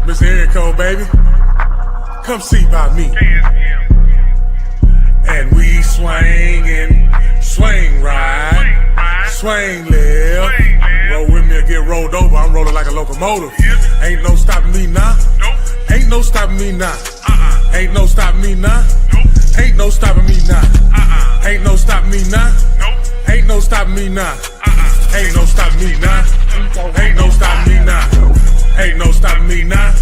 Mr. Erico, baby, come see by me. And we swing and swing right, swing left. Roll with me or get rolled over, I'm rolling like a locomotive. Ain't no stopping me now. Ain't no stopping me now. Ain't no stopping me now. Ain't no stopping me now. Ain't no stopping me now. Ain't no stopping me now. Ain't no stopping me now. Ain't no stopping me now. Ain't no stopping me now.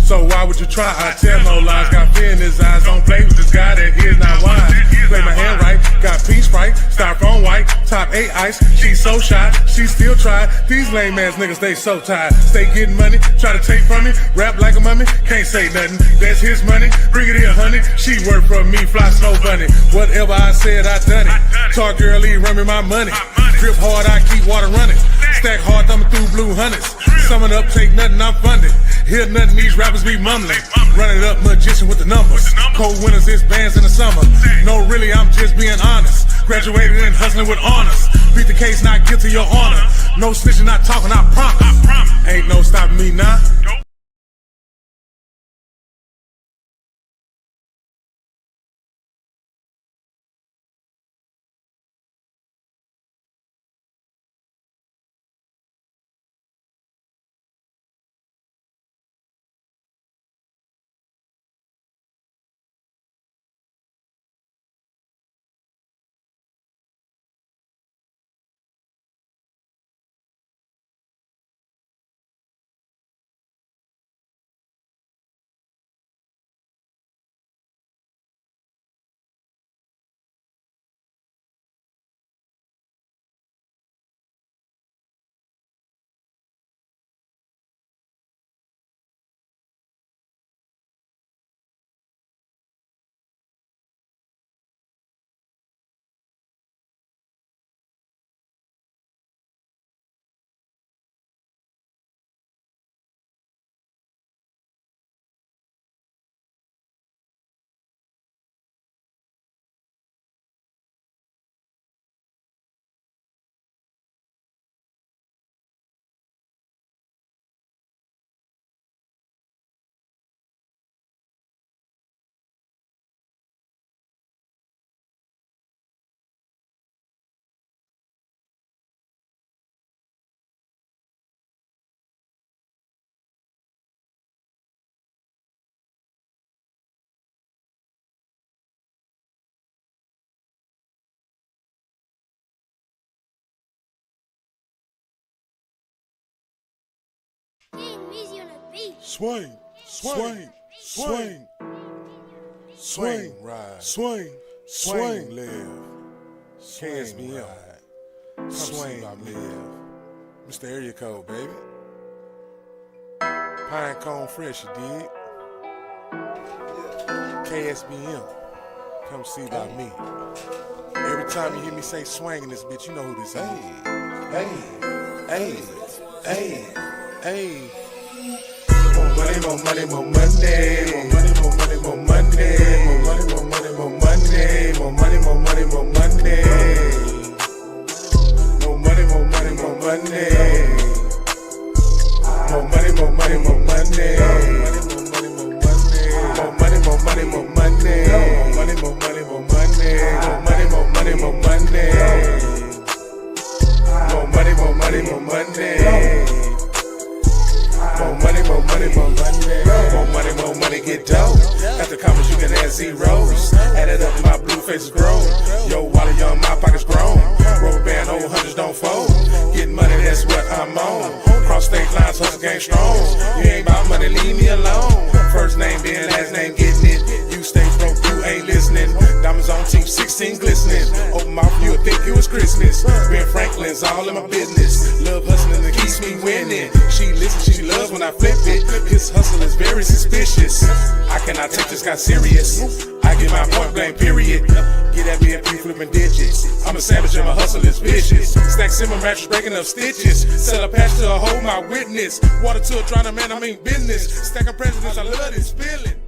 So why would you try? I tell no lies, got fear in his eyes. Don't play with this guy that here's not wise. Play my hand right, got peace right, styrofoam white, top 8 ice. She's so shy, she still try. These lame ass niggas, they so tired. Stay getting money, try to take from me. Rap like a mummy, can't say nothing. That's his money, bring it here, honey. She work for me, fly snow bunny. Whatever I said, I done it. Talk girly, run me my money. Drip hard, I keep water running. Stack hard, thumbing through blue hundreds. Summing up, take nothing, I'm funded. Hear nothing, these rappers be mumbling. Running up, magician with the numbers. Cold winters, it's bands in the summer. No, really, I'm just being honest. Graduated and hustling with honors. Beat the case, not guilty, your honor. No snitching, not talking, I promise. Ain't no stopping me now. Swing, swing, swing, swing, ride, swing, swing, live, KSBM, swing, live. Mr. Area Code, baby. Pine cone fresh, you dig? KSBM, come see by me. Every time you hear me say swing in this bitch, you know who this is. Hey, hey, hey. More money, more money, more money. More money, more money, more money. More money, more money, more money. More money, more money, more money. More money, more money, more money. More money, more money, more money. More money, more money, more money. More money, more money, more money. More money, more money, more money. More money, more money, more money. More money, more money, more money. More money, more money, get dope. After comments, you can add zeros. Add it up, my blue face is grown. Yo, wallet young, my pockets grown. Rubber band, old hundreds don't fold. Getting money, that's what I'm on. Cross state lines, hustle game strong. You ain't about money, leave me alone. First name being last name, getting it. You stay broke, you ain't listening. Diamonds on team, 16 glistening. Open mouth, you would think it was Christmas. Ben Franklin's all in my business. Love hustling and keeps me winning. She listens, she loves when I flip it. His hustle is very suspicious. I cannot take this guy serious. I get my point blank, period. Get at me and be flipping digits. I'm a savage and my hustle is vicious. Stack simmer mattress, breaking up stitches. Sell a patch to a hole, my witness. Water to a drowning man, I mean business. Stack of presidents, I love this feeling.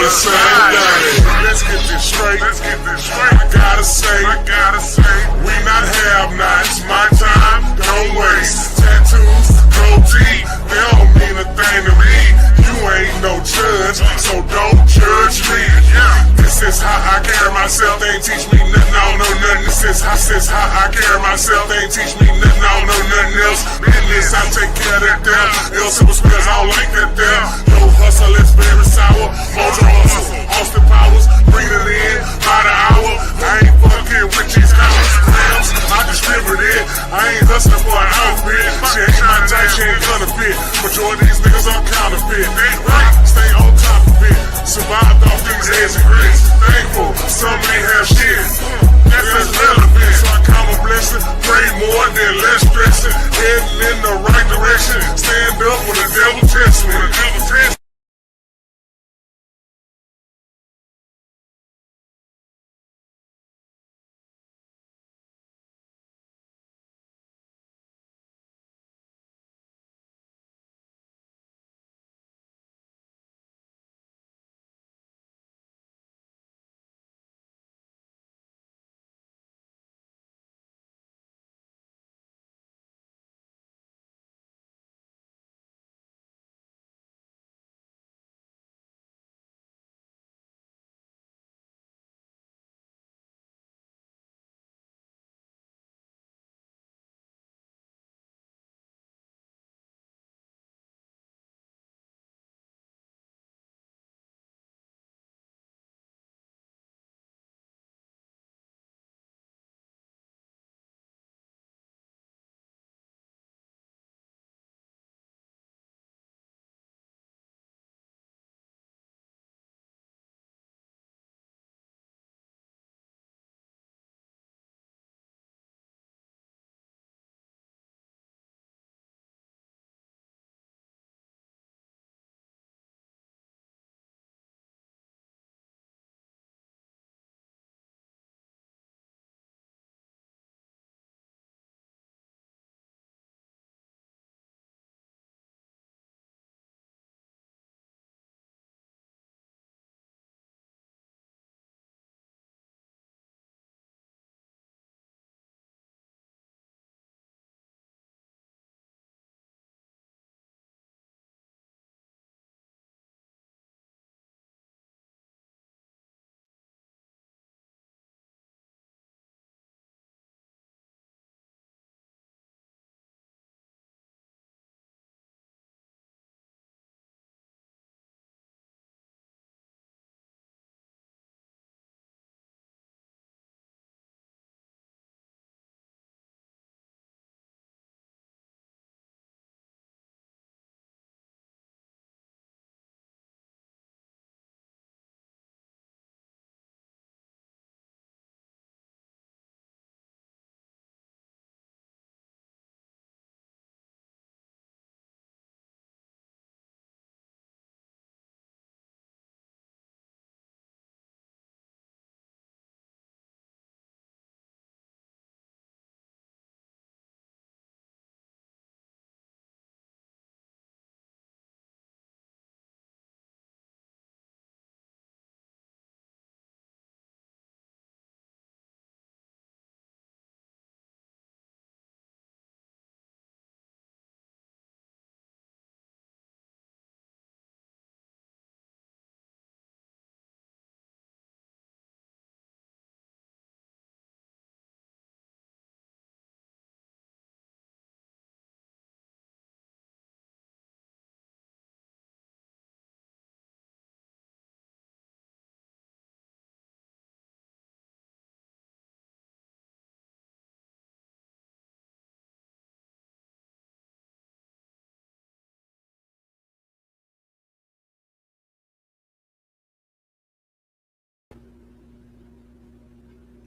Let's get this straight. I gotta say, we not have-nots. My time, don't waste. Tattoos, gold teeth, they don't mean a thing to me. You ain't no judge, so don't judge me. This is how I carry myself. They ain't teach me nothing, I don't know nothing. This is how I carry myself. They ain't teach me nothing, I don't know nothing else. Business, I take care of that there. Ill simple spells, I don't like that there. No hustle, it's very sour. Mojo hustle, Austin Powers, bring it in by the hour. I ain't fucking with these grams. I distribute it. I ain't hustling for an outfit. She ain't my type, she ain't gonna fit. Majority of these niggas are counterfeit. Right, stay on top of it. Survived off these eggs and grits. Thankful, some ain't have shit. That's relevant. So I count my blessing. Pray more than less stressing. Heading in the right direction. Stand up when the devil tests me.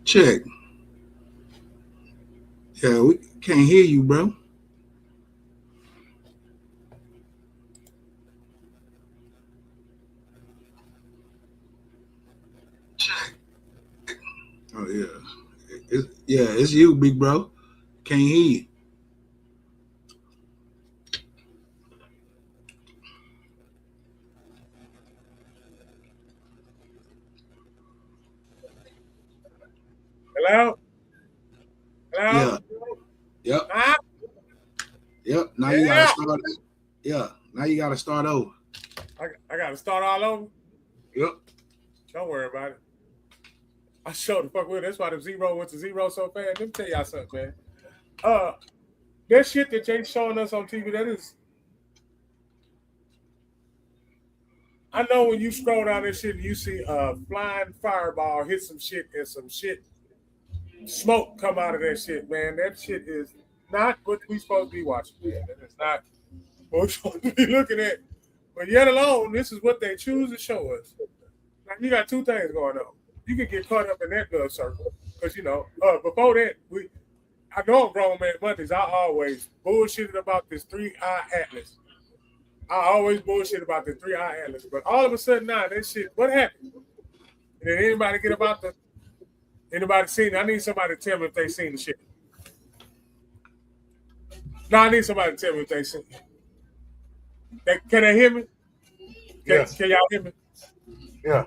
Check. Yeah, we can't hear you, bro. Oh yeah, it's you, big bro. Can't hear you. Hello? Yeah. Yep. Ah? Yep. Now Yeah. you gotta start. Yeah. Now you gotta start over. I gotta start all over? Yep. Don't worry about it. I showed the fuck with it. That's why the zero went to zero so fast. Let me tell y'all something, man. That shit that they showing us on TV, that is. I know when you scroll down that shit, you see a flying fireball hit some shit and some shit smoke come out of that shit, man. That shit is not what we supposed to be watching, man. That is not what we're supposed to be looking at. But yet alone, this is what they choose to show us. Now you got two things going on. You can get caught up in that little circle because before that, I know on Grown Man Mondays, I always bullshitted about this 3-eye atlas. I always bullshit about the 3-eye atlas, but all of a sudden now that shit, what happened? Did anybody get about anybody seen it? I need somebody to tell me if they seen the shit. No, I need somebody to tell me if they seen it. Can they hear me? Can y'all hear me? Yeah.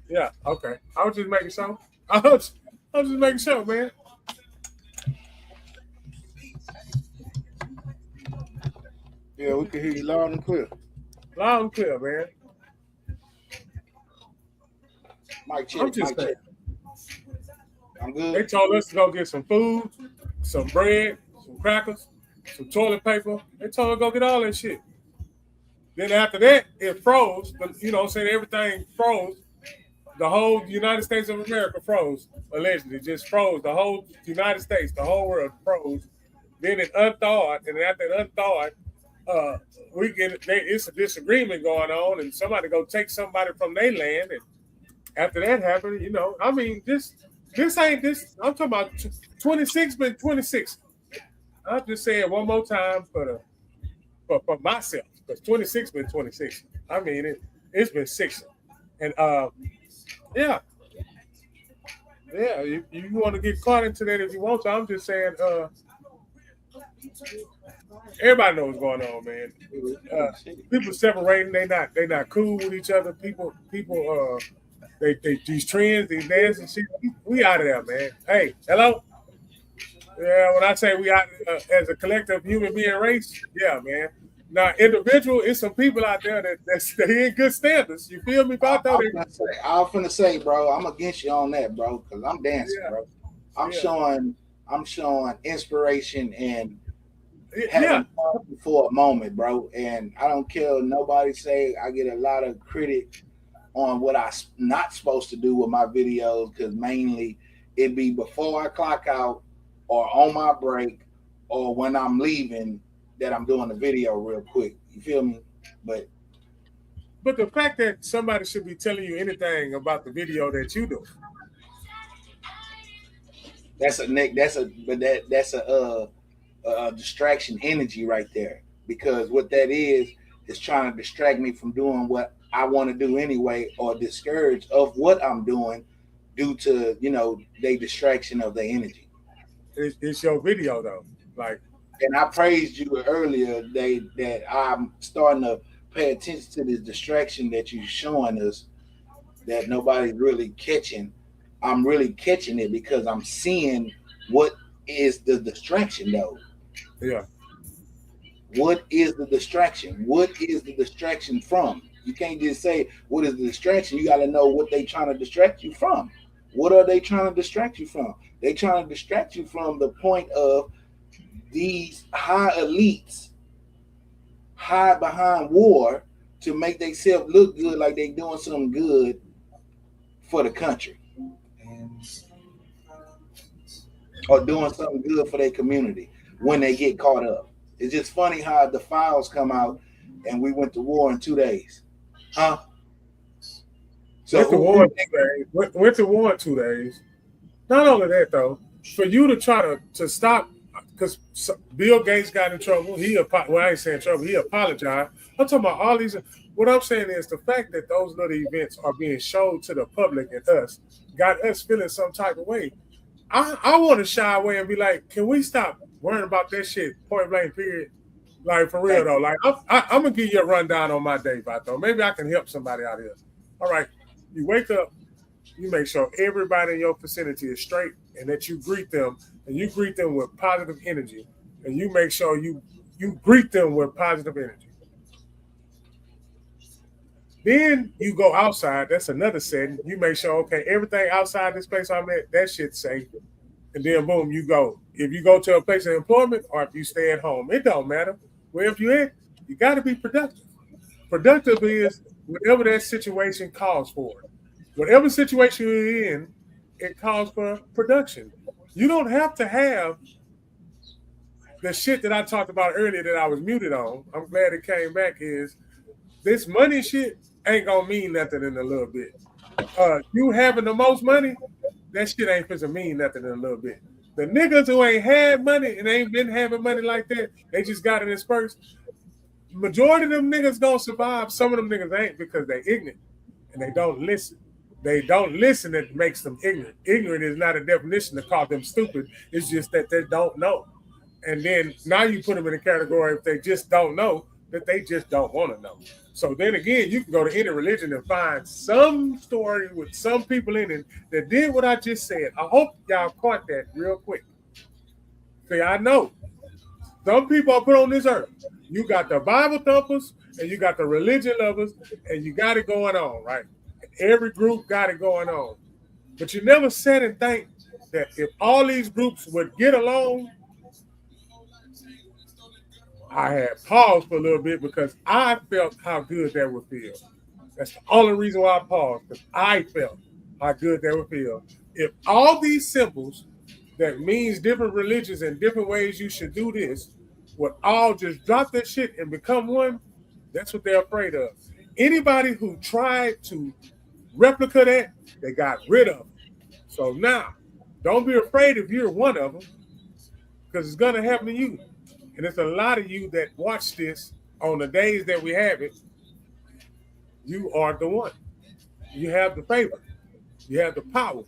Yeah, okay. I was just making sure. I was just making sure, man. Yeah, we can hear you loud and clear. Loud and clear, man. Mic check. I'm just saying. I'm good. They told us to go get some food, some bread, some crackers, some toilet paper. They told us to go get all that shit. Then after that, it froze. You know what I'm saying? Everything froze. The whole United States of America froze, allegedly. Just froze. The whole United States, the whole world froze. Then it unthawed. And after it unthawed, it's a disagreement going on. And somebody go take somebody from their land. And after that happened, I mean, this ain't this. I'm talking about 26 been 26. I'll just say it one more time for myself. Because 26 been 26. I mean, it's been 6. And yeah, you want to get caught into that if you want to. I'm just saying, everybody knows what's going on, man. People separating, they not cool with each other. People, they these trends, these dances, shit. We out of there, man. Hey, hello. Yeah, when I say we out as a collective human being race, yeah, man. Now, individual, it's some people out there that's in good standards. You feel me? I was finna say, bro, I'm against you on that, bro, because I'm dancing, bro. I'm showing inspiration and having fun for a moment, bro. And I don't care nobody say. I get a lot of critic on what I'm not supposed to do with my videos because mainly it be before I clock out or on my break or when I'm leaving that I'm doing the video real quick. You feel me? But the fact that somebody should be telling you anything about the video that you do. That's a distraction energy right there, because what that is trying to distract me from doing what I want to do anyway, or discourage of what I'm doing due to their distraction of their energy. It's your video though, like. And I praised you earlier that I'm starting to pay attention to this distraction that you're showing us that nobody's really catching. I'm really catching it because I'm seeing what is the distraction though. Yeah. What is the distraction? What is the distraction from? You can't just say what is the distraction. You got to know what they're trying to distract you from. What are they trying to distract you from? They're trying to distract you from the point of these high elites hide behind war to make themselves look good, like they're doing something good for the country or doing something good for their community when they get caught up. It's just funny how the files come out and we went to war in 2 days. Huh? So went to war in 2 days. Not only that though, for you to try to stop, because Bill Gates got in trouble. I ain't saying trouble. He apologized. I'm talking about all these. What I'm saying is the fact that those little events are being shown to the public and us got us feeling some type of way. I want to shy away and be like, can we stop worrying about that shit? Point blank, period. Like for real though. Like I'm gonna give you a rundown on my day, Vato. Maybe I can help somebody out here. All right, you wake up. You make sure everybody in your vicinity is straight and that you greet them and you greet them with positive energy. And you make sure you greet them with positive energy. Then you go outside. That's another setting. You make sure, okay, everything outside this place I'm at, that shit's safe. And then boom, you go. If you go to a place of employment or if you stay at home, it don't matter. Wherever you at, you got to be productive. Productive is whatever that situation calls for. Whatever situation you're in, it calls for production. You don't have to have the shit that I talked about earlier that I was muted on. I'm glad it came back. Is this money shit ain't gonna mean nothing in a little bit. You having the most money, that shit ain't supposed to mean nothing in a little bit. The niggas who ain't had money and ain't been having money like that, they just got it dispersed. Majority of them niggas gonna survive. Some of them niggas ain't because they ignorant and they don't listen. They don't listen. That makes them ignorant. Ignorant is not a definition to call them stupid. It's just that they don't know. And then now you put them in a category if they just don't know, that they just don't want to know. So then again, you can go to any religion and find some story with some people in it that did what I just said. I hope y'all caught that real quick. See, I know some people are put on this earth. You got the Bible thumpers and you got the religion lovers, and you got it going on, right? Every group got it going on. But you never said and think that if all these groups would get along, I had paused for a little bit because I felt how good that would feel. That's the only reason why I paused, because I felt how good that would feel. If all these symbols that means different religions and different ways you should do this would all just drop that shit and become one, that's what they're afraid of. Anybody who tried to replica that, they got rid of it. So now, don't be afraid if you're one of them, because it's going to happen to you. And there's a lot of you that watch this on the days that we have it. You are the one. You have the favor. You have the power.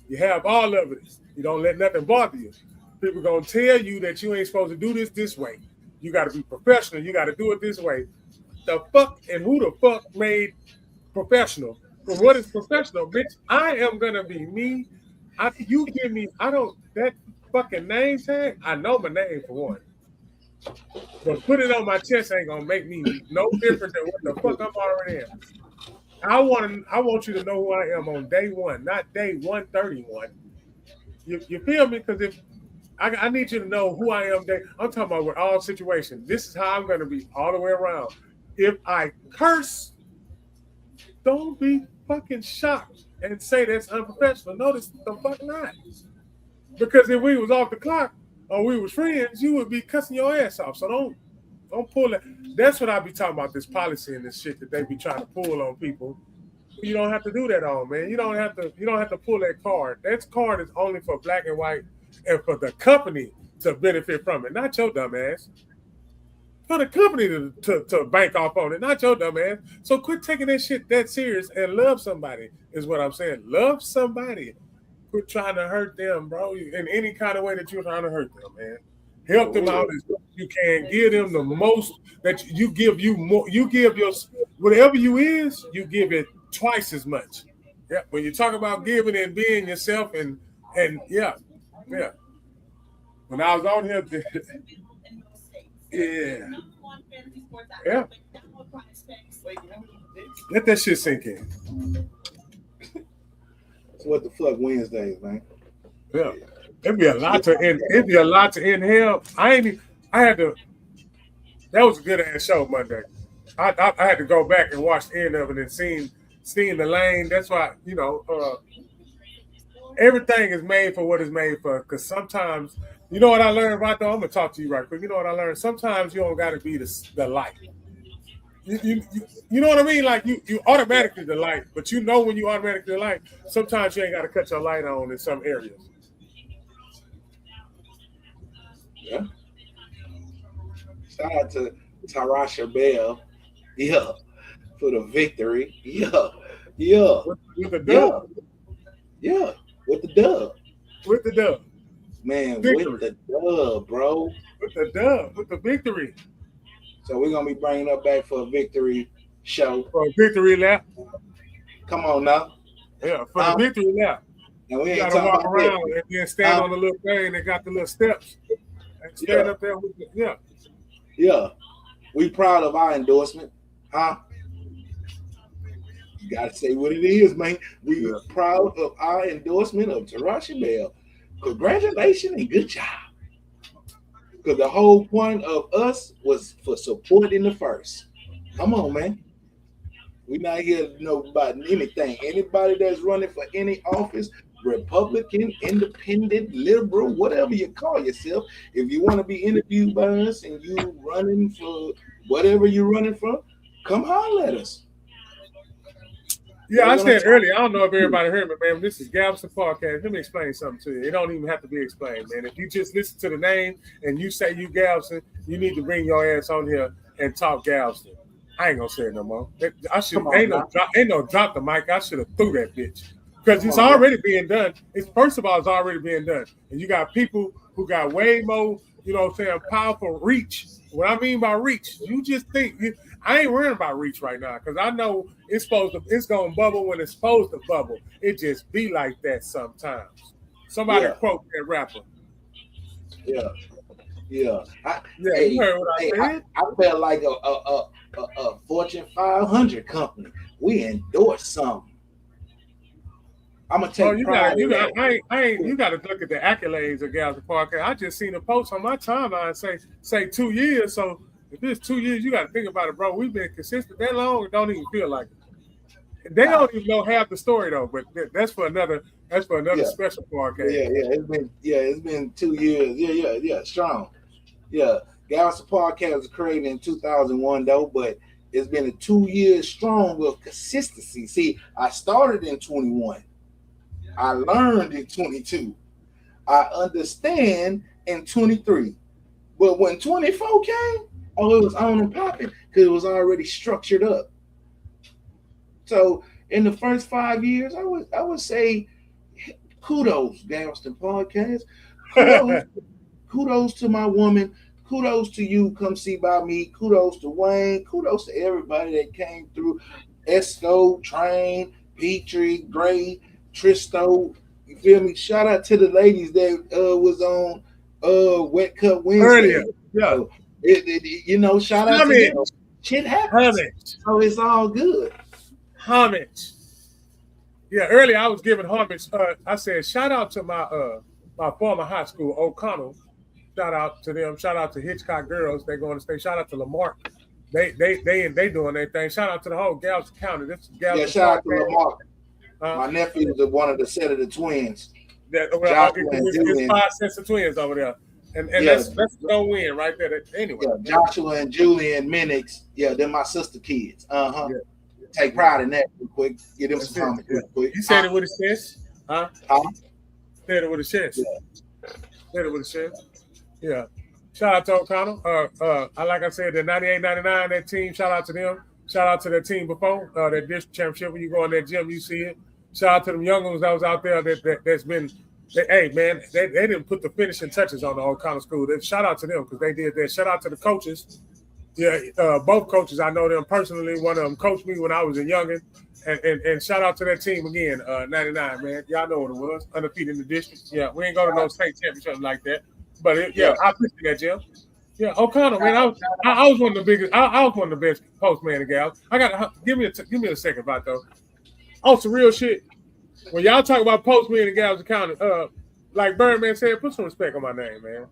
You have all of it. You don't let nothing bother you. People going to tell you that you ain't supposed to do this way. You got to be professional. You got to do it this way. The fuck and who the fuck made professional? But what is professional, bitch? I am going to be me. You give me, that fucking name tag, I know my name for one. But put it on my chest ain't gonna make me no different than what the fuck I'm already am. I want you to know who I am on day one, not day 131. You feel me? Because if I need you to know who I am, I'm talking about with all situations. This is how I'm gonna be all the way around. If I curse, don't be fucking shocked and say that's unprofessional. No, the fuck not. Because if we was off the clock, or we was friends, you would be cussing your ass off. So don't pull that. That's what I be talking about, this policy and this shit that they be trying to pull on people. You don't have to do that on, man. You don't have to pull that card. That card is only for black and white and for the company to benefit from it, not your dumb ass. For the company to bank off on it, not your dumb ass. So quit taking that shit that serious and love somebody, is what I'm saying. Love somebody. Quit trying to hurt them, bro, in any kind of way that you're trying to hurt them, man. Help them out as much as you can. Give them the most that you give you more. You give your whatever you is, you give it twice as much. Yeah. When you talk about giving and being yourself and yeah. When I was on here, yeah. Let that shit sink in. What the fuck Wednesdays, man? Yeah, it'd be a lot to inhale. I had to. That was a good ass show Monday. I had to go back and watch the end of it and seeing the lane. That's why everything is made for what it's made for. Because sometimes, you know what I learned right though. I'm gonna talk to you right quick. You know what I learned? Sometimes you don't got to be the light. You know what I mean? Like you automatically the light, but you know when you automatically the light, sometimes you ain't got to cut your light on in some areas. Yeah. Shout out to Tarasha Bell, yeah, for the victory, yeah. With the dub, yeah, with the dub, man, victory. With the dub, bro, with the victory. So we're gonna be bringing up back for a victory show. For a victory lap. Come on now. Yeah, for the victory lap. And we You ain't gotta walk talking around and then stand on the little thing that got the little steps. And stand up there with Yeah. We proud of our endorsement, huh? You gotta say what it is, man. We proud of our endorsement of Tarashi Bell. Congratulations and good job. Because the whole point of us was for support in the first. Come on, man. We're not here to know about anything. Anybody that's running for any office, Republican, independent, liberal, whatever you call yourself, if you want to be interviewed by us and you running for whatever you're running for, come holler at us. Yeah, I said earlier, I don't know if everybody heard me, man. This is Galveston Podcast. Let me explain something to you. It don't even have to be explained, man. If you just listen to the name and you say you Galveston, you need to bring your ass on here and talk Galveston. I ain't gonna say it no more. I should ain't no drop the mic. I should have threw that bitch because it's already being done. First of all, it's already being done, and you got people who got way more, you know what I'm saying, powerful reach. What I mean by reach, you just think I ain't worrying about reach right now because I know it's gonna bubble when it's supposed to bubble. It just be like that sometimes. Somebody quote that rapper. Yeah. You heard what I said. I felt like a Fortune 500 company. We endorse something. I'm gonna take pride in that. You got to look at the accolades of Galveston Podcast. I just seen a post on my timeline say 2 years. So if it's 2 years, you got to think about it, bro. We've been consistent that long. It don't even feel like it. They don't even know half the story though. But that's for another special podcast. It's been 2 years. Yeah, strong. Yeah, Galveston Podcast was created in 2001 though, but it's been a 2 years strong with consistency. See, I started in 21. I learned in 22. I understand in 23. But when 24 came, it was on and popping because it was already structured up. So in the first 5 years, I would say kudos, Galveston Podcast. Kudos to my woman. Kudos to you. Come see by me. Kudos to Wayne. Kudos to everybody that came through. Esco, Train, Petrie, Gray, Tristo. You feel me? Shout out to the ladies that was on Wet Cup Wednesday. Earlier. Shout out to them. Shit happens. So it's all good. Homage. Yeah, earlier I was giving homage. I said shout out to my former high school, O'Connell. Shout out to them. Shout out to Hitchcock girls. They going to stay. Shout out to Lamar. They doing their thing. Shout out to the whole Galveston County. This is Galveston. Yeah, shout out to Lamar. My nephew is one of the set of the twins. There's 5 sets of twins over there, and that's no win right there. Anyway, Joshua and Julian Minix. Yeah, they're my sister kids. Take pride in that real quick. Get them some comments real quick. You said it with a chest, huh? Said it with a chest. Said it with a chest. Yeah. Shout out to O'Connell. Like I said, the 98-99, that team, shout out to them. Shout out to that team before, that district championship. When you go in that gym, you see it. Shout out to them young ones that was out there that's been, hey, man, they didn't put the finishing touches on the O'Connell school. Shout out to them because they did that. Shout out to the coaches. Yeah, both coaches, I know them personally. One of them coached me when I was a youngin'. And shout out to that team again, 99, man. Y'all know what it was. Undefeated in the district. Yeah, we ain't going to no state championship like that. But I appreciate that, Jim. Yeah, O'Connell, man. I was one of the biggest. I was one of the best postman and gals. I got give me a second, Vato. On some real shit. When y'all talk about postman and gals accounting, like Birdman said, put some respect on my name, man.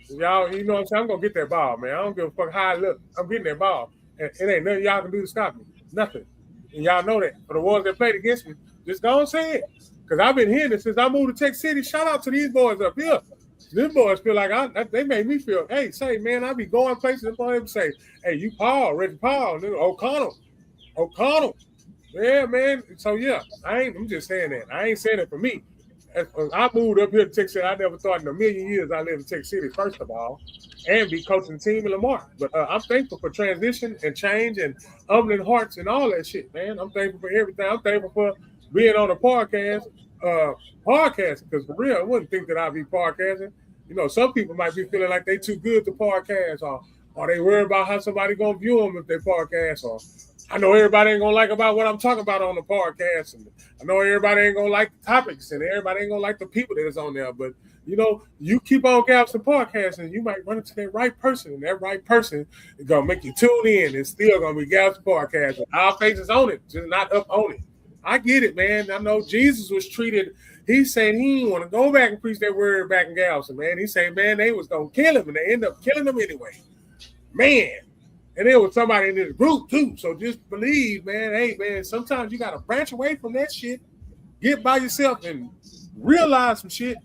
Y'all, you know what I'm saying? I'm gonna get that ball, man. I don't give a fuck how I look. I'm getting that ball, and it ain't nothing y'all can do to stop me. Nothing. And y'all know that. For the ones that played against me, just go and say it. Because I've been hearing this since I moved to Tech City. Shout out to these boys up here. These boys feel like they made me feel, hey, say, man, I be going places and them say, hey, you Paul, Reggie Paul, O'Connell. Yeah, man. So, yeah, I'm just saying that. I ain't saying it for me. I moved up here to Tech City. I never thought in a million years I lived in Tech City, first of all, and be coaching the team in Lamar. But I'm thankful for transition and change and humbling hearts and all that shit, man. I'm thankful for everything. I'm thankful for being on a podcast, because for real, I wouldn't think that I'd be podcasting. You know, some people might be feeling like they too good to podcast, or they worry about how somebody gonna view them if they podcast, or I know everybody ain't gonna like about what I'm talking about on the podcast, and I know everybody ain't gonna like the topics, and everybody ain't gonna like the people that is on there. But you keep on gaps and podcasts, and you might run into that right person, and that right person is gonna make you tune in. It's still gonna be gaps podcast. Our faces on it, just not up on it. I get it, man. I know Jesus was treated. He said he didn't want to go back and preach that word back in Galveston, man. He said, man, they was gonna kill him, and they ended up killing him anyway, man. And there was somebody in this group too. So just believe, man. Hey, man, sometimes you gotta branch away from that shit, get by yourself, and realize some shit.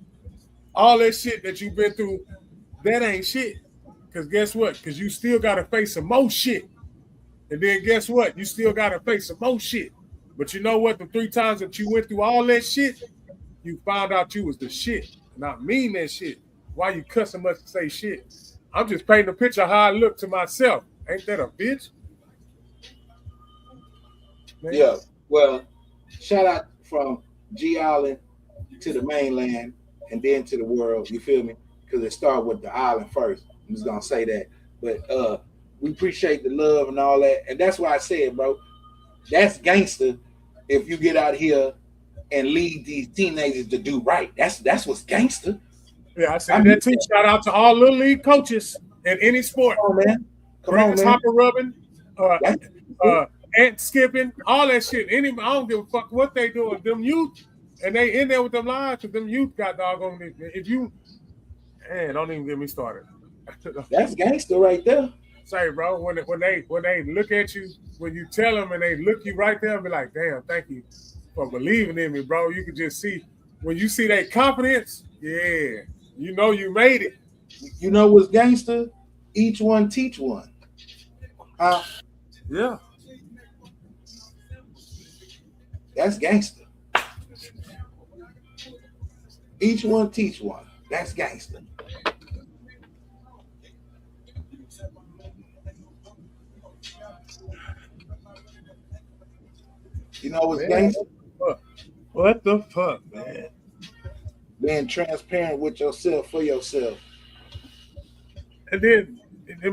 All that shit that you've been through, that ain't shit. Because guess what? Because you still gotta face some more shit. And then guess what? You still gotta face some more shit. But you know what? The 3 times that you went through all that shit, you found out you was the shit. And I mean that shit. Why you cussing much to say shit? I'm just painting a picture of how I look to myself. Ain't that a bitch? Man. Yeah. Well, shout out from G Island to the mainland and then to the world. You feel me? Because it started with the island first. I'm just gonna say that. But we appreciate the love and all that. And that's why I said, bro, that's gangster if you get out here and lead these teenagers to do right. That's what's gangster. Yeah, I said that too. Shout out to all little league coaches in any sport. Come on, man. Come on, man. Hopper rubbing, ant skipping, all that shit. I don't give a fuck what they doing. Them youth, and they in there with them lies because them youth got doggone it. If you, man, don't even get me started. That's gangster right there. Say, bro, when they look at you, when you tell them and they look you right there and be like, damn, thank you for believing in me, bro. You can just see when you see that confidence, yeah, you know you made it. You know what's gangster? Each one teach one. Yeah. That's gangster. Each one teach one. That's gangster. You know what's gangster? What the fuck, man? Being transparent with yourself for yourself. And then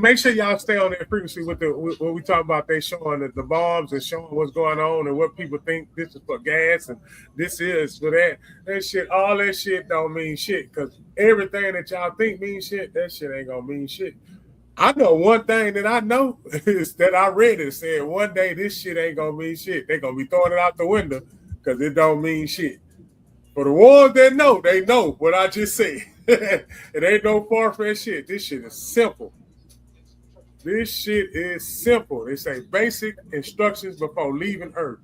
make sure y'all stay on that frequency with what we talk about. They showing the bombs and showing what's going on and what people think this is for gas and this is for that. That shit, all that shit don't mean shit because everything that y'all think means shit, that shit ain't gonna mean shit. I know one thing that I know is that I read it said one day this shit ain't gonna mean shit. They gonna be throwing it out the window because it don't mean shit. For the ones that know, they know what I just said. It ain't no far-fetched shit. This shit is simple. This shit is simple. They say basic instructions before leaving Earth.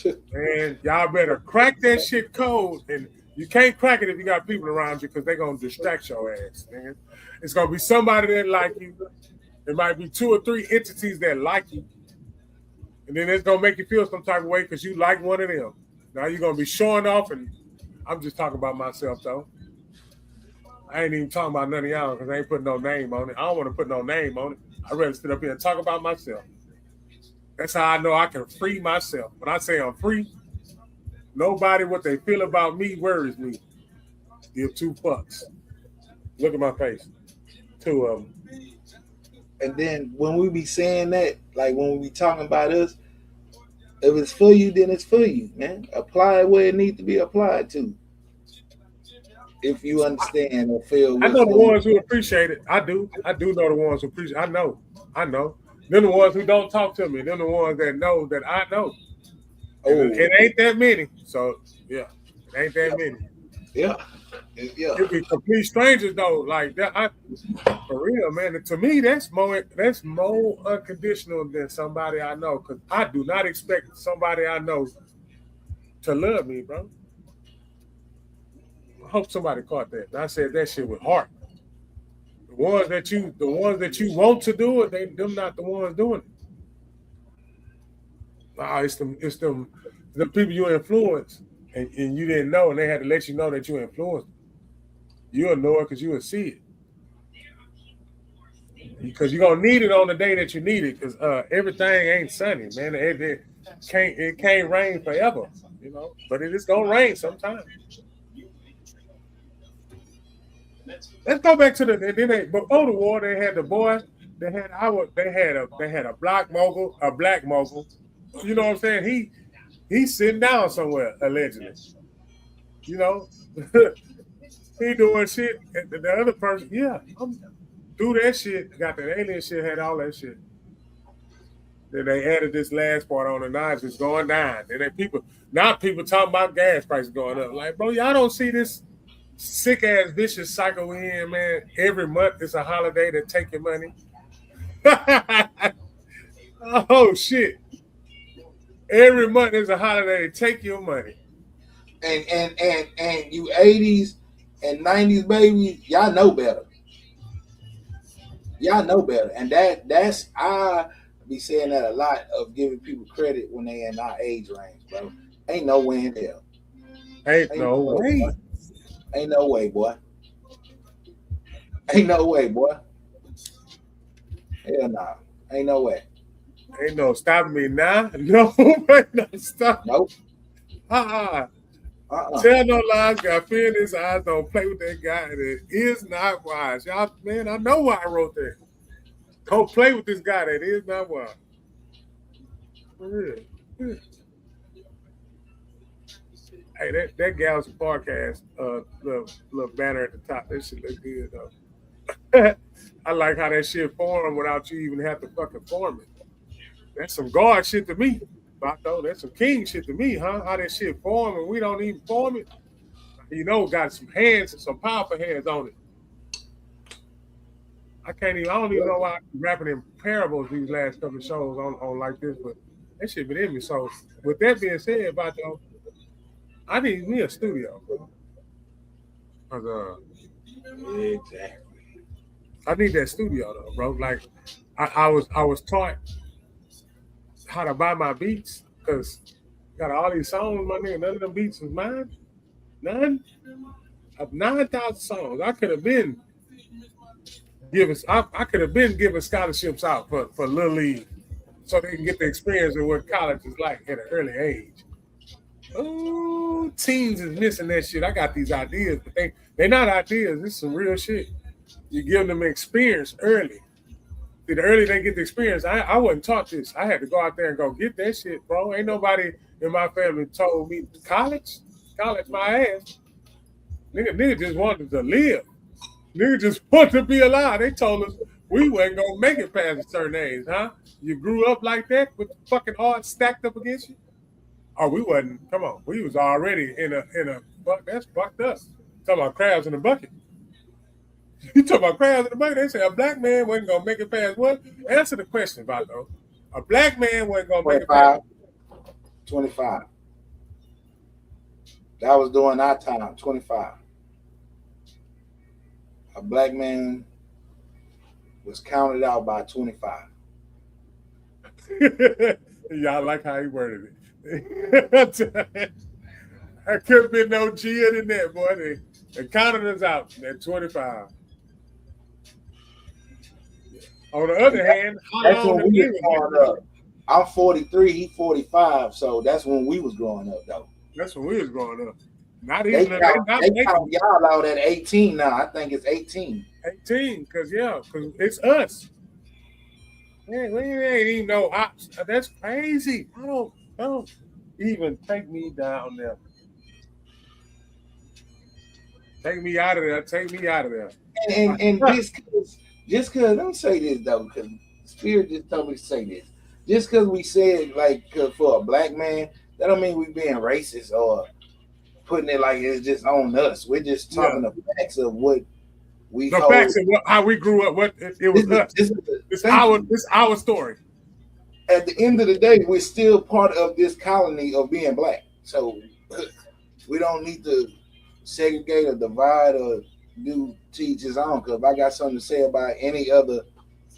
And y'all better crack that shit code. And you can't crack it if you got people around you because they're going to distract your ass, man. It's going to be somebody that like you. It might be 2 or 3 entities that like you. And then it's going to make you feel some type of way because you like one of them. Now you're going to be showing off, and I'm just talking about myself, though. I ain't even talking about none of y'all because I ain't putting no name on it. I don't want to put no name on it. I'd rather sit up here and talk about myself. That's how I know I can free myself. When I say I'm free, nobody, what they feel about me worries me. Give 2 fucks. Look at my face. 2 of them. And then when we be saying that, like when we be talking about us, if it's for you, then it's for you, man. Apply it where it needs to be applied to. If you understand or feel. I know the ones who appreciate it. I do know the ones who appreciate it. I know. They're the ones who don't talk to me. They're the ones that know that I know. Oh. It ain't that many. So, yeah. It ain't that many. Yeah. It be complete strangers, though. Like, that, for real, man. To me, that's more unconditional than somebody I know. Because I do not expect somebody I know to love me, bro. I hope somebody caught that. I said that shit with heart. The ones that you want to do it, them not the ones doing it. Nah, it's them people you influence and you didn't know, and they had to let you know that you influenced. You'll know it because you will see it. Because you're gonna need it on the day that you need it. Because everything ain't sunny, man. It can't rain forever, you know. But it is gonna rain sometime. Let's go back to before the war. They had the boy They had a black mogul. You know what I'm saying? He's sitting down somewhere allegedly. You know, he doing shit. And the other person, do that shit. Got that alien shit. Had all that shit. Then they added this last part on the knives. It's going down. And then people talking about gas prices going up. Like, bro, y'all don't see this sick ass vicious cycle we in, man. Every month it's a holiday to take your money. Oh shit. Every month is a holiday to take your money. And you 80s and 90s babies, y'all know better. Y'all know better. And that's I be saying that a lot of giving people credit when they in our age range, bro. Ain't no way in hell. Ain't no way. Boy. Ain't no way, boy. Ain't no way, boy. Hell nah. Ain't no way. Ain't no stopping me now. No, ain't no stop. Nope. Tell no lies, got fear in his eyes, don't play with that guy. That is not wise. Y'all, man, I know why I wrote that. Don't play with this guy, that is not wise. For real. Hey, that Gal's podcast, little banner at the top, that shit look good though. I like how that shit formed without you even have to fucking form it. That's some guard shit to me, Bato. That's some king shit to me, huh? How that shit form and we don't even form it. You know, got some hands and some powerful hands on it. I don't even know why I'm rapping in parables these last couple of shows on like this, but that shit been in me. So with that being said, Bato, I need me a studio, bro. Exactly. I need that studio though, bro. Like I was taught how to buy my beats because got all these songs, my nigga. None of them beats was mine. None of 9,000 songs. I could have been giving scholarships out for Little League so they can get the experience of what college is like at an early age. Oh, teens is missing that shit. I got these ideas, but they're not ideas. This is some real shit. You give them experience early. The early they get the experience, I wasn't taught this. I had to go out there and go get that shit, bro. Ain't nobody in my family told me college my ass. Nigga just wanted to live. Nigga just wanted to be alive. They told us we wasn't gonna make it past a certain age, huh? You grew up like that with the fucking odds stacked up against you? Oh, we wasn't. Come on, we was already in a. That's fucked up. Talking about crabs in the bucket. You talking about crabs in the bucket? They say a black man wasn't gonna make it past what? Answer the question, Vato. A black man wasn't gonna make it past 25. That was during our time. 25. A black man was counted out by 25. Y'all like how he worded it. I could have been no G in that, boy. They counted us out at 25. On the other hand, that's when we was growing up. I'm 43, he 45, so that's when we was growing up, though. That's when we was growing up. Not they even. They count y'all out at 18 now. I think it's 18. 18, because it's us. Man, we ain't even know. That's crazy. Don't even take me down there. Take me out of there. And just because let me say this though, because Spirit just told me to say this. Just because we said like for a black man, that don't mean we being racist or putting it like it's just on us. We're just talking the facts of what we. The facts of how we grew up. What it was us. It's our story. At the end of the day, we're still part of this colony of being black. So we don't need to segregate or divide or do teach his own. Because if I got something to say about any other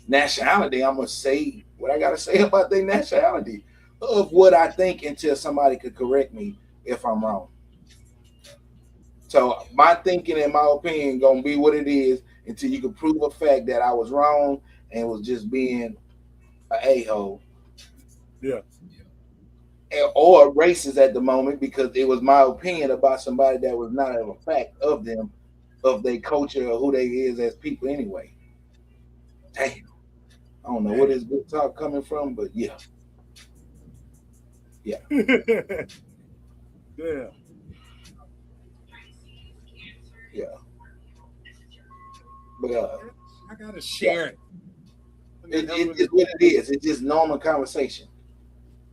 nationality, I'm gonna say what I gotta say about their nationality of what I think until somebody could correct me if I'm wrong. So my thinking and my opinion gonna be what it is until you can prove a fact that I was wrong and was just being an a-hole. Yeah. Or racist at the moment because it was my opinion about somebody that was not a fact of them, of their culture or who they is as people anyway. Damn. I don't know where this good talk coming from, but yeah. Yeah. Yeah. But I gotta share it. It's what it is. It's just normal conversation.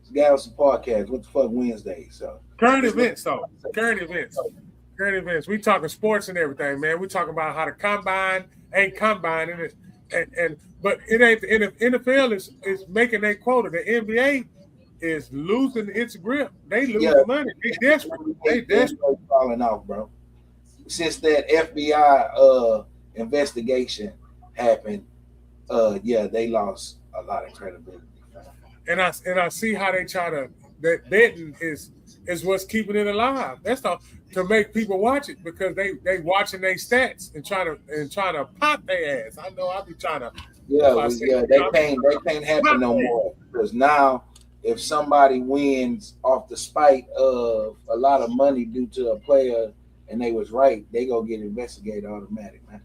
It's Galveston podcast. What the fuck Wednesday? So current events though. Current events. We talking sports and everything, man. We talking about how the combine ain't combining it, and but it ain't. The NFL is making their quota. The NBA is losing its grip. They losing money. They desperate. They desperate. Falling off, bro. Since that FBI investigation happened, they lost a lot of credibility. And I see how they try to that betting is what's keeping it alive. That's all to make people watch it because they watching their stats and trying to pop their ass. I know I'll be trying to. They can't happen no more because now if somebody wins off the spite of a lot of money due to a player and they was right, they gonna get investigated automatic, man.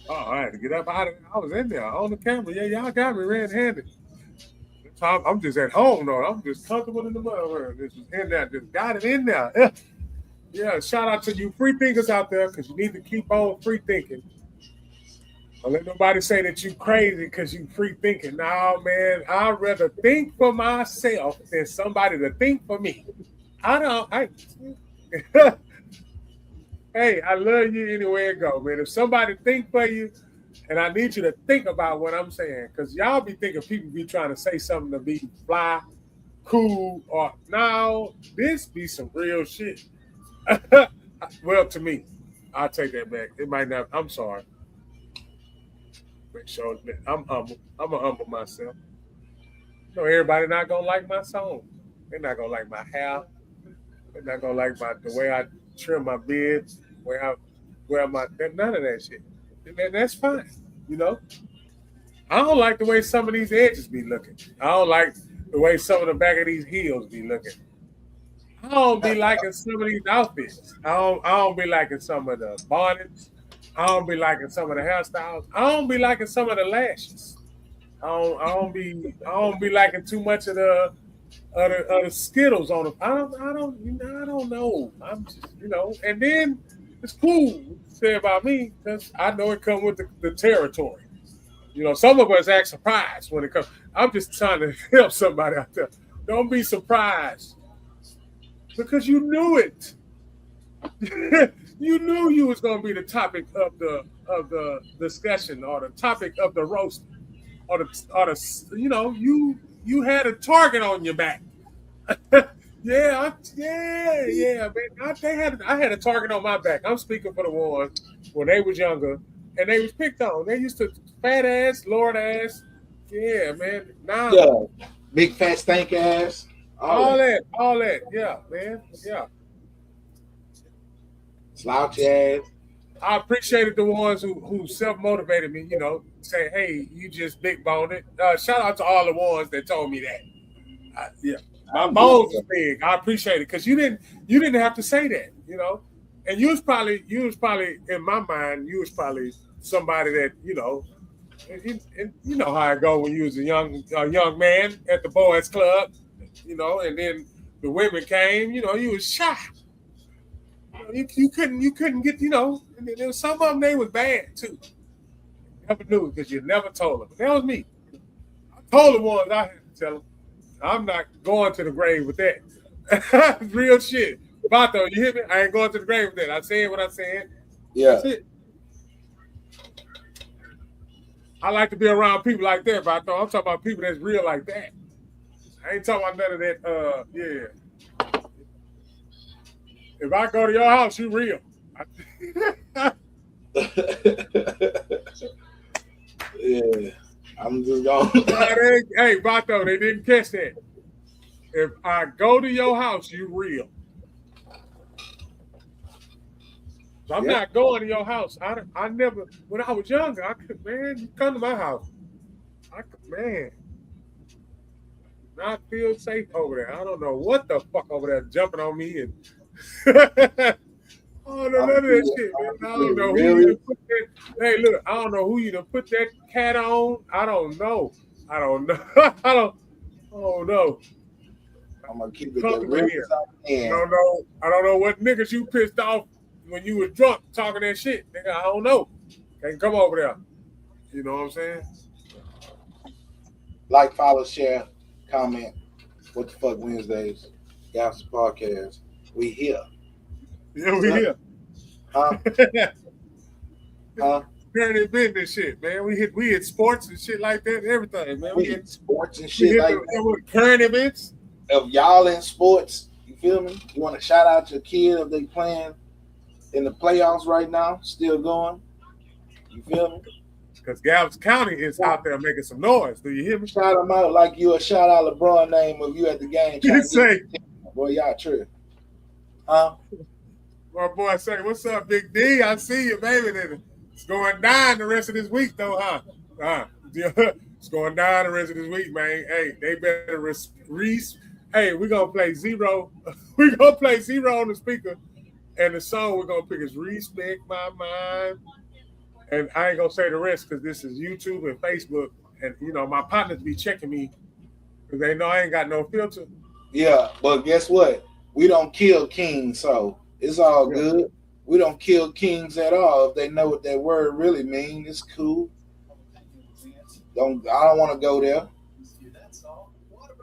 Oh, I had to get up out of it. I was in there on the camera. Yeah, y'all got me red-handed. I'm just at home, though. I'm just comfortable in the mud. This is in there. Just got it in there. Yeah, shout out to you free thinkers out there because you need to keep on free thinking. Don't let nobody say that you crazy because you free thinking. No, man, I'd rather think for myself than somebody to think for me. Hey, I love you anywhere it go, man. If somebody think for you, and I need you to think about what I'm saying, because y'all be thinking people be trying to say something to be fly, cool, or no, this be some real shit. Well, to me, I'll take that back. It might not. I'm sorry. Make sure I'm humble. I'm gonna humble myself. You know, everybody not gonna like my song. They're not gonna like my hair. They're not gonna like the way I trim my beard, none of that shit. And that's fine, you know. I don't like the way some of these edges be looking. I don't like the way some of the back of these heels be looking. I don't be liking some of these outfits. I don't be liking some of the bonnets. I don't be liking some of the hairstyles. I don't be liking some of the lashes. I don't be liking too much of the Skittles on them. I don't know. I'm just, and then it's cool to say about me because I know it comes with the territory. Some of us act surprised when it comes. I'm just trying to help somebody out there. Don't be surprised because you knew it. You knew you was going to be the topic of the discussion or the topic of the roast or you had a target on your back. Yeah, man. I had a target on my back. I'm speaking for the ones when they was younger and they was picked on. They used to fat ass, lord ass. Yeah, man. Now, yeah, big fat stank ass. All that. Yeah, man. Yeah. Slouch ass. I appreciated the ones who self-motivated me, say, hey, you just big boned it. Shout out to all the ones that told me that. My bones is big. I appreciate it because you didn't have to say that, And you was probably in my mind, you was probably somebody that, and you know how it go when you was a young man at the boys club, and then the women came, you was shy. You couldn't get, and there was some of them they was bad too. Never knew because you never told them. But that was me. I told the ones I had to tell them. I'm not going to the grave with that. Real shit. Vato, you hear me? I ain't going to the grave with that. I said what I said. Yeah. That's it. I like to be around people like that, Vato. I'm talking about people that's real like that. I ain't talking about none of that, yeah. If I go to your house, you real. Yeah. I'm just going. Hey, Vato, they didn't catch that. If I go to your house, you real. So I'm not going to your house. I never, when I was younger, you come to my house. Not feel safe over there. I don't know what the fuck over there jumping on me and I don't know none of that shit, man. I don't know who Hey, look, I don't know who you done put that cat on. I don't know. I don't know. I don't know. I'm gonna keep it the Comfortable real here. as I can. I don't know what niggas you pissed off when you was drunk talking that shit. Nigga, I don't know. Can't come over there. You know what I'm saying? Like, follow, share, comment. What the fuck Wednesdays? Gospel Podcast. We here. Yeah, we here. Huh? Huh? Current business shit, man. We hit sports and shit like that and everything, man. We hit sports and shit like that. Current events. If y'all in sports, you feel me? You want to shout out your kid if they playing in the playoffs right now, still going. You feel me? Because Galveston County is out there making some noise. Do you hear me? Shout them out like you a shout out LeBron name if you at the game. You say, boy, y'all true. Huh? My boy say, what's up, Big D? I see you, baby. It's going down the rest of this week, though, huh? It's going down the rest of this week, man. Hey, they better Hey, we're going to play Zero. We're going to play Zero on the speaker. And the song we're going to pick is Respect My Mind. And I ain't going to say the rest because this is YouTube and Facebook. And, you know, my partners be checking me because they know I ain't got no filter. Yeah, but guess what? We don't kill kings, so it's all good. We don't kill kings at all. If they know what that word really means, it's cool. I don't want to go there.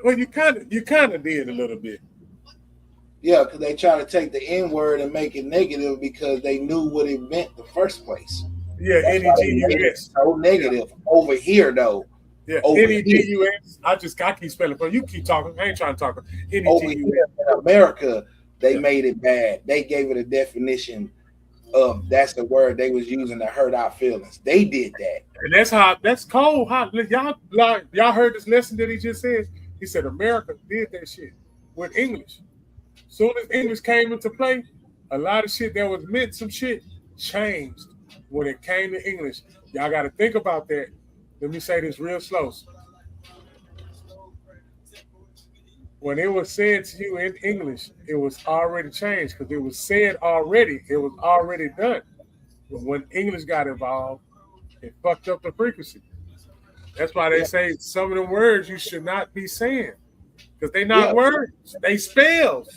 Well, you kind of did a little bit. Yeah, because they try to take the N word and make it negative because they knew what it meant the first place. Yeah, N-E-G-U-S. So negative over here though. Yeah, N-E-G-U-S. I keep spelling, but you keep talking. I ain't trying to talk. N-E-G-U-S. Over here in America, they made it bad. They gave it a definition of that's the word they was using to hurt our feelings. They did that. And that's cold. Y'all heard this lesson that he just said? He said America did that shit with English. Soon as English came into play, a lot of shit that was meant some shit changed when it came to English. Y'all got to think about that. Let me say this real slow. When it was said to you in English, it was already changed because it was said already. It was already done. But when English got involved, it fucked up the frequency. That's why they say some of the words you should not be saying because they're not words. They spells.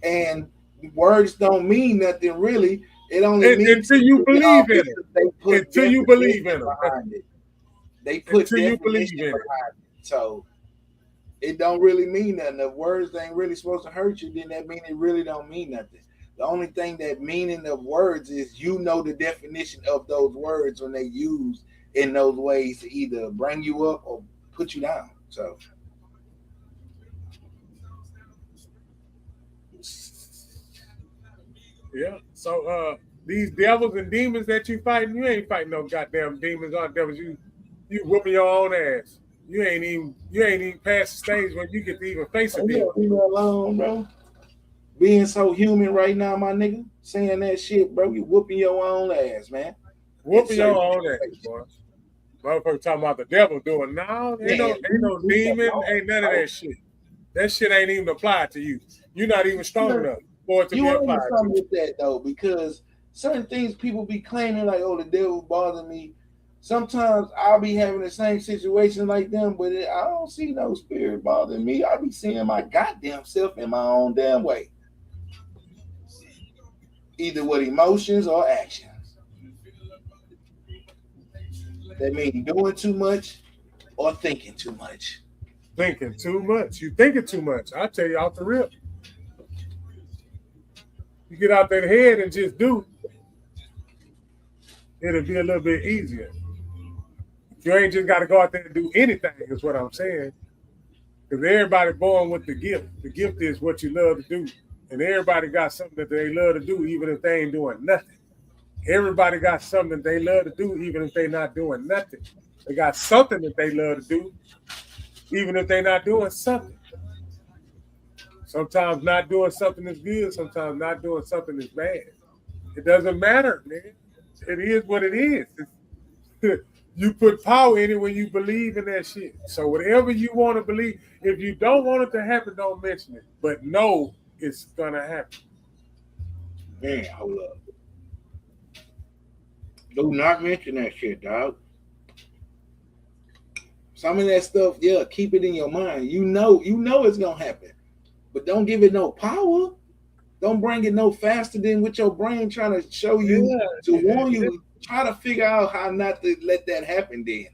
And words don't mean nothing really. It only means until you believe in it. Until you believe in it. They put definition behind it. So it don't really mean nothing. If words ain't really supposed to hurt you, then that means it really don't mean nothing. The only thing that meaning of words is you know the definition of those words when they use in those ways to either bring you up or put you down. So yeah. So these devils and demons that you fighting, you ain't fighting no goddamn demons or devils. You whooping your own ass. You ain't even past the stage where you get to even face a demon. Leave me alone, bro. Being so human right now, my nigga, saying that shit, bro. You whooping your own ass, man. Whooping your own ass, boy. Motherfucker talking about the devil doing now. Ain't no demon, ain't none of that shit. That shit ain't even applied to you. You're not even strong enough for it to be applied to you. With that though, because certain things people be claiming like, oh, the devil bothering me. Sometimes I'll be having the same situation like them, but I don't see no spirit bothering me. I be seeing my goddamn self in my own damn way. Either with emotions or actions. That means doing too much or thinking too much. Thinking too much. You thinking too much. I tell you off the rip. You get out that head and just do. It'll be a little bit easier. You ain't just got to go out there and do anything, is what I'm saying. Because everybody born with the gift. The gift is what you love to do. And everybody got something that they love to do, even if they ain't doing nothing. Everybody got something that they love to do, even if they're not doing nothing. They got something that they love to do, even if they're not doing something. Sometimes not doing something is good. Sometimes not doing something is bad. It doesn't matter, man. It is what it is. You put power in it when you believe in that shit. So whatever you want to believe, if you don't want it to happen, don't mention it. But know it's going to happen. Man, hold up. Do not mention that shit, dog. Some of that stuff, yeah, keep it in your mind. You know it's gonna happen, but don't give it no power. Don't bring it no faster than what your brain trying to show you to warn you. Try to figure out how not to let that happen. Then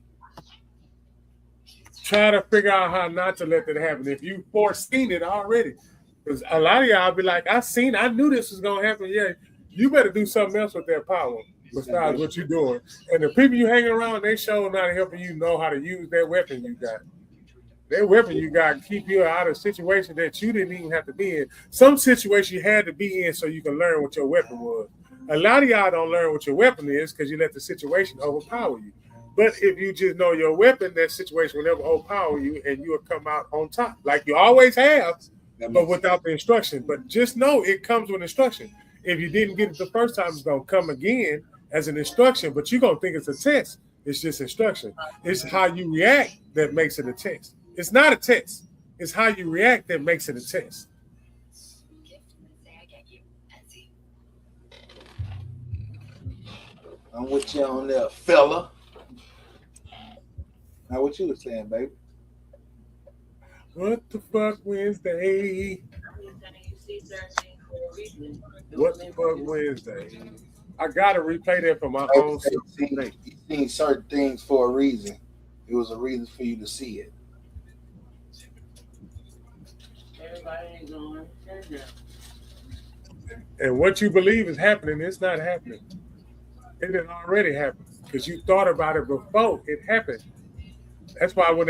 try to figure out how not to let that happen. If you foreseen it already, because a lot of y'all be like, I knew this was gonna happen. Yeah, you better do something else with that power besides what you're doing. And the people you hanging around, they show not helping you know how to use that weapon you got. That weapon you got keep you out of situations that you didn't even have to be in. Some situation you had to be in so you can learn what your weapon was. A lot of y'all don't learn what your weapon is because you let the situation overpower you. But if you just know your weapon, that situation will never overpower you and you will come out on top like you always have, but without the instruction. But just know it comes with instruction. If you didn't get it the first time, it's going to come again as an instruction, but you're going to think it's a test. It's just instruction. It's how you react that makes it a test. It's not a test. It's how you react that makes it a test. I'm with you on there, fella. Now, what you was saying, baby? What the fuck Wednesday? What the fuck Wednesday? I gotta replay that for my own self. You seen certain things for a reason. It was a reason for you to see it. And what you believe is happening, it's not happening. It had already happened because you thought about it before it happened. That's why when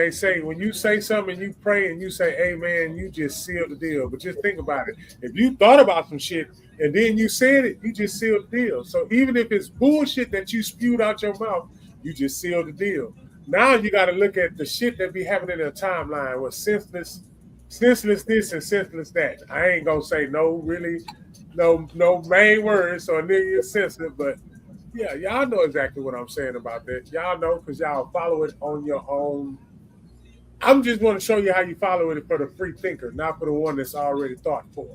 you say something and you pray and you say, amen, you just sealed the deal. But just think about it. If you thought about some shit and then you said it, you just sealed the deal. So even if it's bullshit that you spewed out your mouth, you just sealed the deal. Now you got to look at the shit that be happening in a timeline with senseless this and senseless that. I ain't going to say no main words or nigga sensitive, but yeah, y'all know exactly what I'm saying about that. Y'all know because y'all follow it on your own. I'm just going to show you how you follow it for the free thinker, not for the one that's already thought for.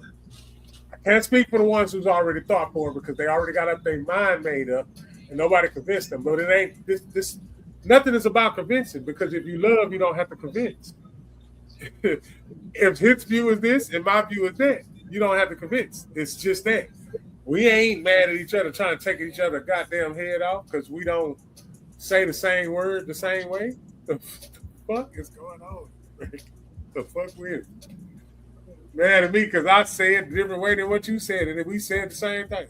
I can't speak for the ones who's already thought for because they already got up their mind made up and nobody convinced them. But it ain't this. Nothing is about convincing because if you love, you don't have to convince. If his view is this and my view is that, you don't have to convince. It's just that. We ain't mad at each other trying to take each other goddamn head off because we don't say the same word the same way. The fuck is going on? The fuck with mad at me because I said it a different way than what you said, and we said the same thing.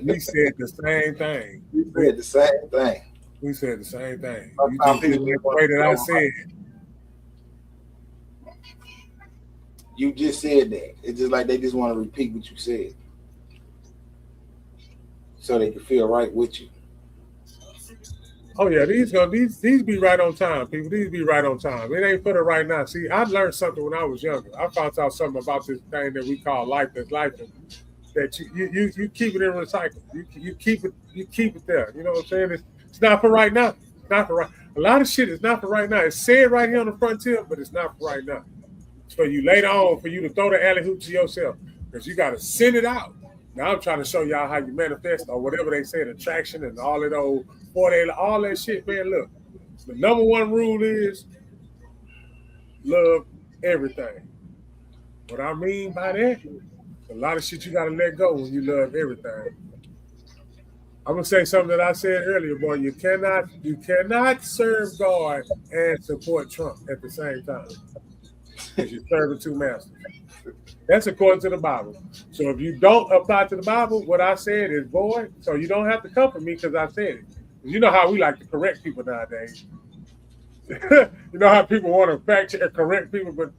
We said the same thing. We said the same thing. We said the same thing. You just did it the way that I said. You just said that. It's just like they just want to repeat what you said. So they can feel right with you. Oh yeah, these be right on time, people. These be right on time. It ain't for the right now. See, I learned something when I was younger. I found out something about this thing that we call life that's life. That you keep it in recycle. You keep it there. You know what I'm saying? It's not for right now. It's not for right. A lot of shit is not for right now. It's said right here on the front tip, but it's not for right now. It's for you later on, for you to throw the alley hoop to yourself. Because you got to send it out. Now I'm trying to show y'all how you manifest or whatever they say, attraction and all that old 48, all that shit, man. Look, the number one rule is love everything. What I mean by that, a lot of shit you got to let go when you love everything. I'm gonna say something that I said earlier, boy. You cannot serve God and support Trump at the same time. Because you're serving two masters. That's according to the Bible. So if you don't apply to the Bible, what I said is void. So you don't have to come for me because I said it. You know how we like to correct people nowadays. You know how people want to fact check and correct people, but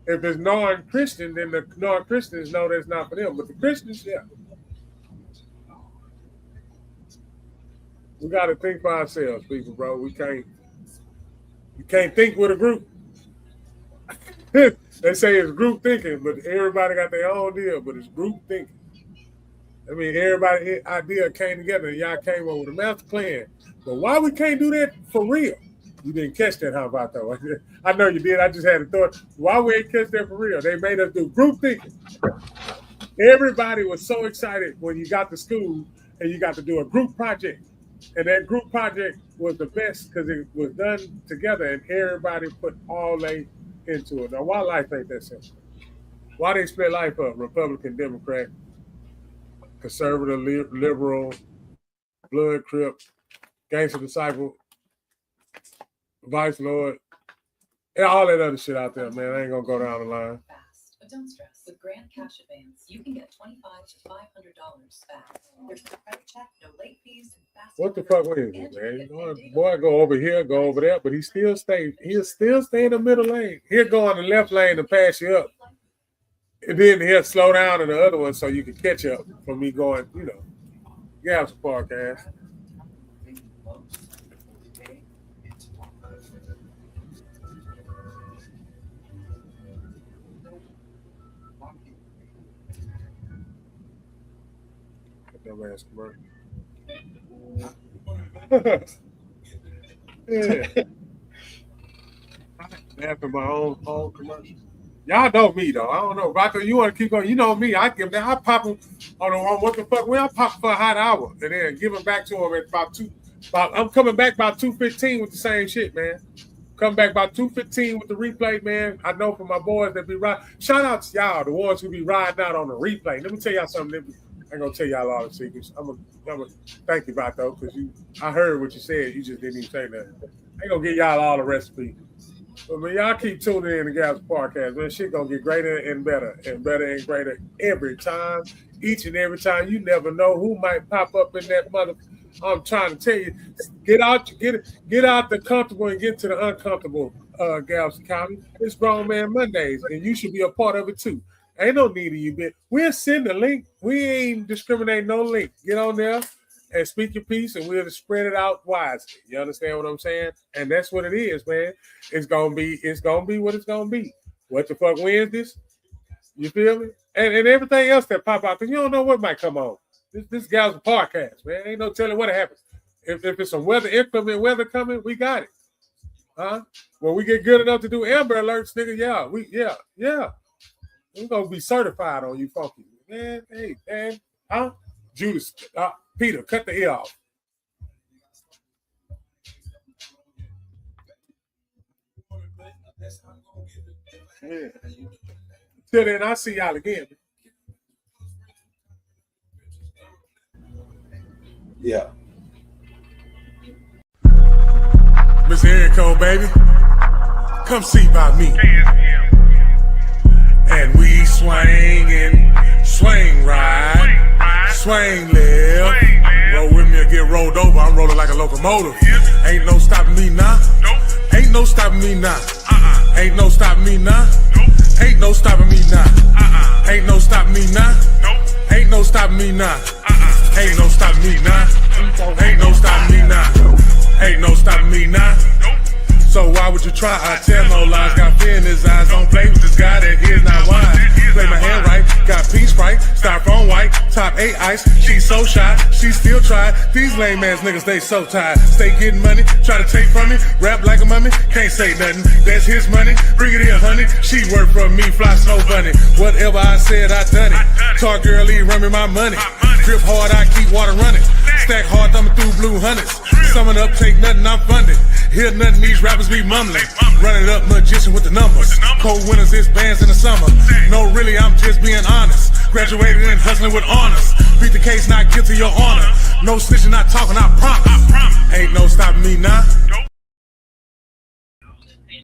if it's non-Christian, then the non-Christians know that's not for them. But the Christians, yeah. We got to think for ourselves, people, bro. We can't think with a group. They say it's group thinking, but everybody got their own deal, but it's group thinking. I mean, everybody's idea came together and y'all came up with a master plan. But why we can't do that for real? You didn't catch that, how about that? I know you did. I just had a thought. Why we ain't catch that for real? They made us do group thinking. Everybody was so excited when you got to school and you got to do a group project. And that group project was the best because it was done together and everybody put all they into it. Now, why life ain't that simple? Why they split life up? Republican, Democrat, conservative, liberal, blood crip, gangster disciple, vice lord, and all that other shit out there, man. I ain't gonna go down the line. But don't stress. With Grand Cash Advance, you can get $25 to $500 back. There's no credit check, no late fees, and fast. What the fuck is it, man? Boy, go over here, go over there, but he'll still stay in the middle lane. He'll go on the left lane and pass you up. And then he'll slow down in the other one so you can catch up from me going, Gals Podcast. Dumbass commercial. Yeah. After my own commercial. Y'all know me though. I don't know. Vato, you want to keep going? You know me. I pop him on what the fuck? Well, I pop for a hot hour and then give him back to him at about I'm coming back about 2:15 with the same shit, man. Come back about 2:15 with the replay, man. I know for my boys that be riding. Shout out to y'all, the ones who be riding out on the replay. Let me tell y'all something. I ain't gonna tell y'all all the secrets. I'm gonna thank you, Vato, because I heard what you said. You just didn't even say that. I ain't gonna give y'all all the recipe. But man, y'all keep tuning in to Gals Podcast, man. Shit gonna get greater and better and greater every time. Each and every time. You never know who might pop up in that mother. I'm trying to tell you, get out the comfortable and get to the uncomfortable, Galveston County. It's Grown Man Mondays, and you should be a part of it too. Ain't no need of you, bitch. We'll send a link. We ain't discriminating no link. Get on there and speak your piece, and we'll spread it out wisely. You understand what I'm saying? And that's what it is, man. It's gonna be what it's gonna be. What the fuck Wednesdays? You feel me? And everything else that pop out, because you don't know what might come on. This Gals Podcast, man. Ain't no telling what happens. If it's some inclement weather coming, we got it. Huh? When we get good enough to do Amber Alerts, nigga, yeah. We're gonna be certified on you, funky. Man, hey, man. Huh? Judas, Peter, cut the ear off. Yeah. Till then, I'll see y'all again. Yeah. Miss Erico, baby. Come see about me. And we swing and swing ride, swing left. Roll with me or get rolled over. I'm rolling like a locomotive. Ain't no stopping me now. Ain't no stopping me now. Ain't no stopping me now. Ain't no stopping me now. Ain't no stopping me now. Ain't no stopping me now. Ain't no stopping me now. Ain't no stopping me now. Ain't no stopping me now. So why would you try? I tell no lies. Got fear in his eyes. Don't play with this guy that here's not wise. Play my hand right. Got peach sprite. Styrofoam white. Top 8 ice. She's so shy. She still try. These lame ass niggas, they so tired. Stay getting money. Try to take from me. Rap like a mummy. Can't say nothing. That's his money. Bring it here, honey. She work for me. Fly snow bunny. Whatever I said, I done it. Talk girly, run me my money. Grip hard, I keep water running. Stack hard, thumbing through blue hundreds. Summing up, take nothing, I'm funded. Hear nothing, these rappers be mumbling. Running up, magician with the numbers. Cold winters, it's bands in the summer. No, really, I'm just being honest. Graduated and hustling with honors. Beat the case, not guilty, your honor. No snitching, not talking, I promise. Ain't no stopping me now.